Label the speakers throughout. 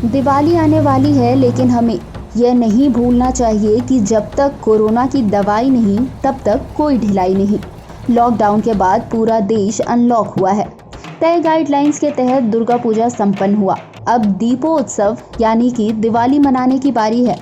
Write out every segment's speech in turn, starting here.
Speaker 1: दिवाली आने वाली है, लेकिन हमें यह नहीं भूलना चाहिए कि जब तक कोरोना की दवाई नहीं, तब तक कोई ढिलाई नहीं। लॉकडाउन के बाद पूरा देश अनलॉक हुआ है। तय गाइडलाइंस के तहत दुर्गा पूजा संपन्न हुआ। अब दीपोत्सव यानी कि दिवाली मनाने की बारी है।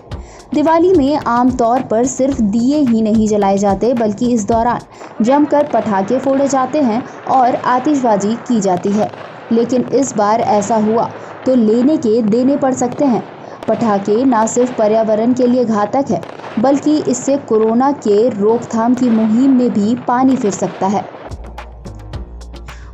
Speaker 1: दिवाली में आमतौर पर सिर्फ दिए ही नहीं जलाए जाते, बल्कि इस दौरान जमकर पटाखे फोड़े जाते हैं और आतिशबाजी की जाती है। लेकिन इस बार ऐसा हुआ तो लेने के देने पड़ सकते हैं। पटाखे न सिर्फ पर्यावरण के लिए घातक है, बल्कि इससे कोरोना के रोकथाम की मुहिम में भी पानी फिर सकता है।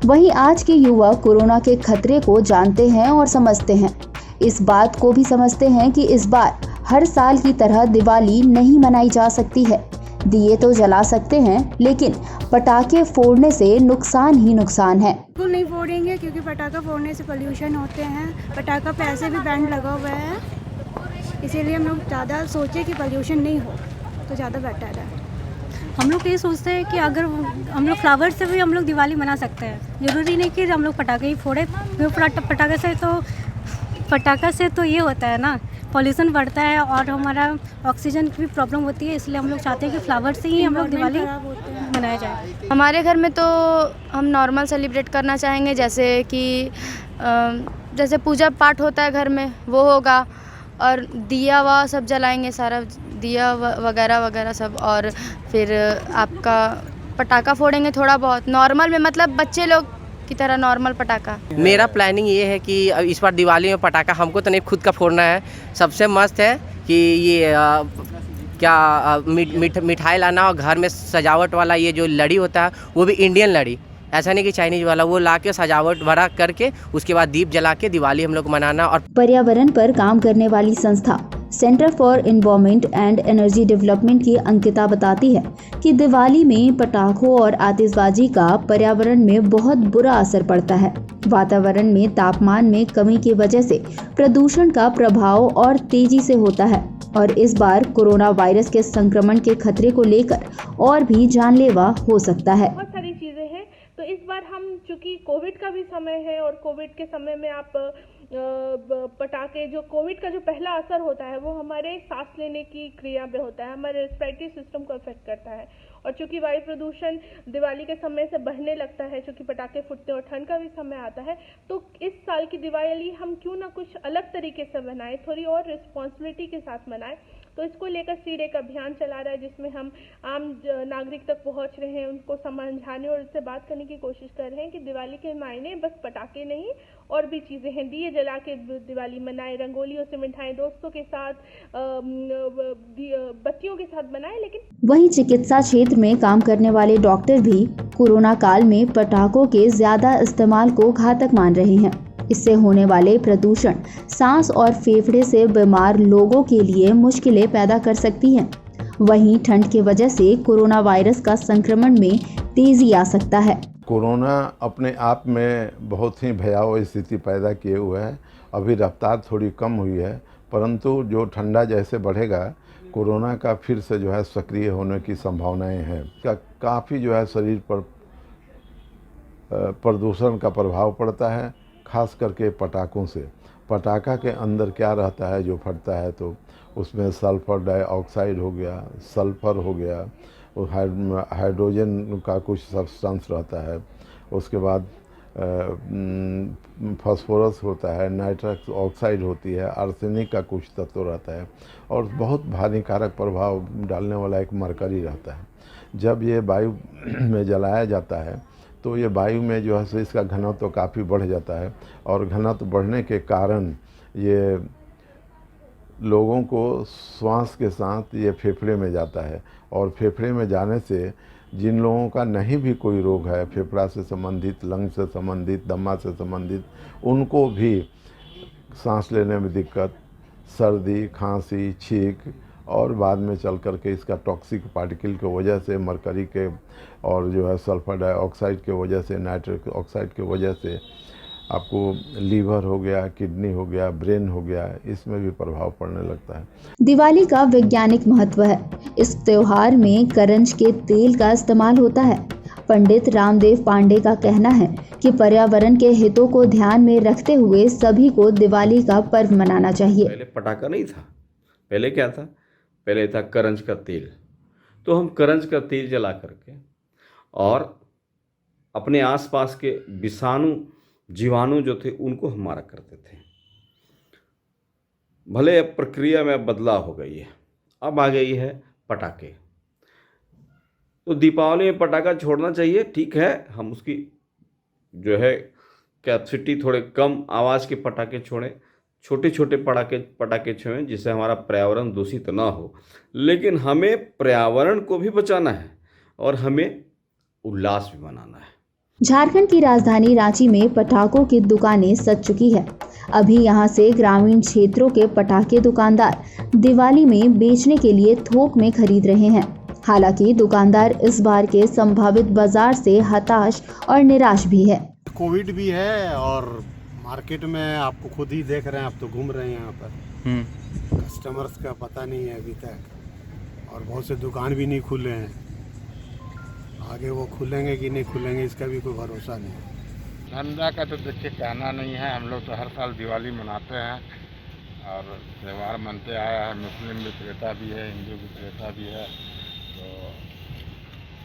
Speaker 1: वहीं आज के युवा कोरोना के खतरे को जानते हैं और समझते हैं। इस बात को भी समझते हैं कि इस बार हर साल की तरह दिवाली नहीं मनाई जा सकती है। दिए तो जला सकते हैं, लेकिन पटाखे फोड़ने से नुकसान ही नुकसान है।
Speaker 2: बिल्कुल नहीं फोड़ेंगे, क्योंकि पटाखा फोड़ने से पोल्यूशन होते हैं। पटाखा पे ऐसे भी बैंड लगा हुआ है, इसीलिए हम लोग ज़्यादा सोचे कि पोल्यूशन नहीं हो तो ज़्यादा बेटर है।
Speaker 3: हम लोग ये सोचते हैं कि अगर हम लोग फ्लावर से भी हम लोग दिवाली मना सकते हैं। ज़रूरी नहीं कि हम लोग पटाखे ही फोड़े। पटाखा से तो ये होता है ना, पॉल्यूशन बढ़ता है और हमारा ऑक्सीजन की भी प्रॉब्लम होती है। इसलिए हम लोग चाहते हैं कि फ्लावर से ही हम लोग दिवाली मनाया जाए।
Speaker 4: हमारे घर में तो हम नॉर्मल सेलिब्रेट करना चाहेंगे, जैसे कि जैसे पूजा पाठ होता है घर में, वो होगा, और दिया वा सब जलाएंगे, सारा दिया वगैरह वगैरह सब, और फिर आपका पटाखा फोड़ेंगे थोड़ा बहुत नॉर्मल में, मतलब बच्चे लोग की तरह नॉर्मल पटाखा।
Speaker 5: मेरा प्लानिंग ये है कि इस बार दिवाली में पटाखा हमको तो नहीं खुद का फोड़ना है। सबसे मस्त है कि ये मिठाई लाना, और घर में सजावट वाला ये जो लड़ी होता है वो भी इंडियन लड़ी, ऐसा नहीं कि चाइनीज वाला, वो ला के सजावट भरा करके उसके बाद दीप जला के दिवाली हम लोग मनाना। और
Speaker 1: पर्यावरण पर काम करने वाली संस्था centre for environment and energy development की अंकिता बताती है कि दिवाली में पटाखों और आतिशबाजी का पर्यावरण में बहुत बुरा असर पड़ता है। वातावरण में तापमान में कमी की वजह से प्रदूषण का प्रभाव और तेजी से होता है, और इस बार कोरोना वायरस के संक्रमण के खतरे को लेकर और भी जानलेवा हो सकता है।
Speaker 6: बहुत सारी चीजें हैं, तो इस बार हम चूंकि कोविड का भी समय है, और कोविड के समय में आप पटाखे, जो कोविड का जो पहला असर होता है वो हमारे सांस लेने की क्रिया पे होता है, हमारे रेस्पिरेटरी सिस्टम को अफेक्ट करता है। और चूंकि वायु प्रदूषण दिवाली के समय से बढ़ने लगता है, चूंकि पटाखे फूटते और ठंड का भी समय आता है, तो इस साल की दिवाली हम क्यों ना कुछ अलग तरीके से मनाएं, थोड़ी और रिस्पॉन्सिबिलिटी के साथ मनाएं। तो इसको लेकर सीड एक अभियान चला रहा है, जिसमें हम आम नागरिक तक पहुंच रहे हैं, उनको समझाने और उससे बात करने की कोशिश कर रहे हैं कि दिवाली के मायने बस पटाखे नहीं और भी चीज़ें हैं। दिए जला के दिवाली मनाएं, रंगोलियों से मिठाएं दोस्तों के साथ, बच्चियों के साथ बनाएं। लेकिन
Speaker 1: वहीं चिकित्सा क्षेत्र में काम करने वाले डॉक्टर भी कोरोना काल में पटाखों के ज्यादा इस्तेमाल को घातक मान रहे हैं। इससे होने वाले प्रदूषण सांस और फेफड़े से बीमार लोगों के लिए मुश्किलें पैदा कर सकती हैं। वहीं ठंड की वजह से कोरोना वायरस का संक्रमण में तेजी आ सकता है।
Speaker 7: कोरोना अपने आप में बहुत ही भयावह स्थिति पैदा किए हुए है। अभी रफ्तार थोड़ी कम हुई है, परंतु जो ठंडा जैसे बढ़ेगा, कोरोना का फिर से जो है सक्रिय होने की संभावनाएं हैं। काफ़ी जो है शरीर पर प्रदूषण का प्रभाव पड़ता है, खास करके पटाखों से। पटाखा के अंदर क्या रहता है जो फटता है, तो उसमें सल्फर डाइऑक्साइड हो गया, सल्फर हो गया, और हाइड्रोजन का कुछ सब्सटेंस रहता है, उसके बाद फास्फोरस होता है, नाइट्रस ऑक्साइड होती है, आर्सेनिक का कुछ तत्व रहता है, और बहुत हानिकारक प्रभाव डालने वाला एक मरकरी रहता है। जब ये वायु में जलाया जाता है तो ये वायु में जो है इसका घनत्व तो काफ़ी बढ़ जाता है, और घनत्व बढ़ने के कारण ये लोगों को श्वास के साथ ये फेफड़े में जाता है, और फेफड़े में जाने से जिन लोगों का नहीं भी कोई रोग है, फेफड़ा से संबंधित, लंग से संबंधित, दमा से संबंधित, उनको भी सांस लेने में दिक्कत, सर्दी, खांसी, छींक, और बाद में चल कर के इसका टॉक्सिक पार्टिकल की वजह से, मरकरी के और जो है सल्फर डाइऑक्साइड की वजह से, नाइट्रिक ऑक्साइड की वजह से आपको लीवर हो गया, किडनी हो गया, ब्रेन हो गया, इसमें भी प्रभाव पड़ने लगता है।
Speaker 1: दिवाली का वैज्ञानिक महत्व है। इस त्योहार में करंज के तेल का इस्तेमाल होता है। पंडित रामदेव पांडे का कहना है कि पर्यावरण के हितों को ध्यान में रखते हुए सभी को दिवाली का पर्व मनाना चाहिए।
Speaker 8: पहले पटाखा नहीं था, पहले क्या था? पहले था करंज का तेल। तो हम करंज का तेल जला करके और अपने आसपास के विषाणु जीवाणु जो थे उनको हम मारा करते थे। भले अब प्रक्रिया में बदलाव हो गई है, अब आ गई है पटाखे। तो दीपावली में पटाखा छोड़ना चाहिए, ठीक है। हम उसकी जो है कैपेसिटी थोड़े कम आवाज़ के पटाखे छोड़ें, छोटे छोटे पटाखे छोड़ें, जिससे हमारा पर्यावरण दूषित ना हो। लेकिन हमें पर्यावरण को भी बचाना है और हमें उल्लास भी मनाना है।
Speaker 1: झारखंड की राजधानी रांची में पटाखों की दुकानें सज चुकी है। अभी यहां से ग्रामीण क्षेत्रों के पटाखे दुकानदार दिवाली में बेचने के लिए थोक में खरीद रहे हैं। हालांकि दुकानदार इस बार के संभावित बाजार से हताश और निराश भी है।
Speaker 9: कोविड भी है और मार्केट में आपको खुद ही देख रहे हैं, आप तो घूम रहे हैं यहाँ पर। कस्टमर्स का पता नहीं है अभी तक और बहुत से दुकान भी नहीं खुले हैं। आगे वो खुलेंगे कि नहीं खुलेंगे इसका भी कोई भरोसा नहीं।
Speaker 10: धंधा का तो देखिए कहना नहीं है। हम लोग तो हर साल दिवाली मनाते हैं और त्यौहार मनते आया है। मुस्लिम विक्रेता भी है, हिंदू विक्रेता भी है। तो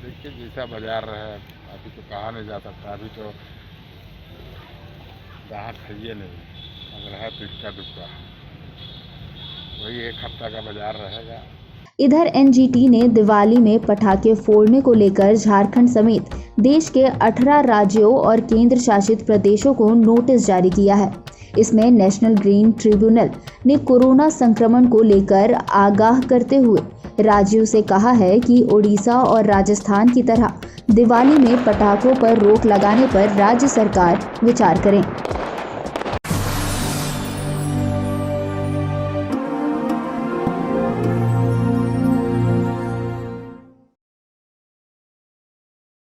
Speaker 10: देखिए जैसा बाजार रहे, अभी तो कहा नहीं जा सकता। अभी तो ग्राहक है ही नहीं, अगर है तो इक्का दुक्का। वही एक हफ्ता का बाजार रहेगा।
Speaker 1: इधर एनजीटी ने दिवाली में पटाखे फोड़ने को लेकर झारखंड समेत देश के 18 राज्यों और केंद्र शासित प्रदेशों को नोटिस जारी किया है। इसमें नेशनल ग्रीन ट्रिब्यूनल ने कोरोना संक्रमण को लेकर आगाह करते हुए राज्यों से कहा है कि ओडिशा और राजस्थान की तरह दिवाली में पटाखों पर रोक लगाने पर राज्य सरकार विचार करें।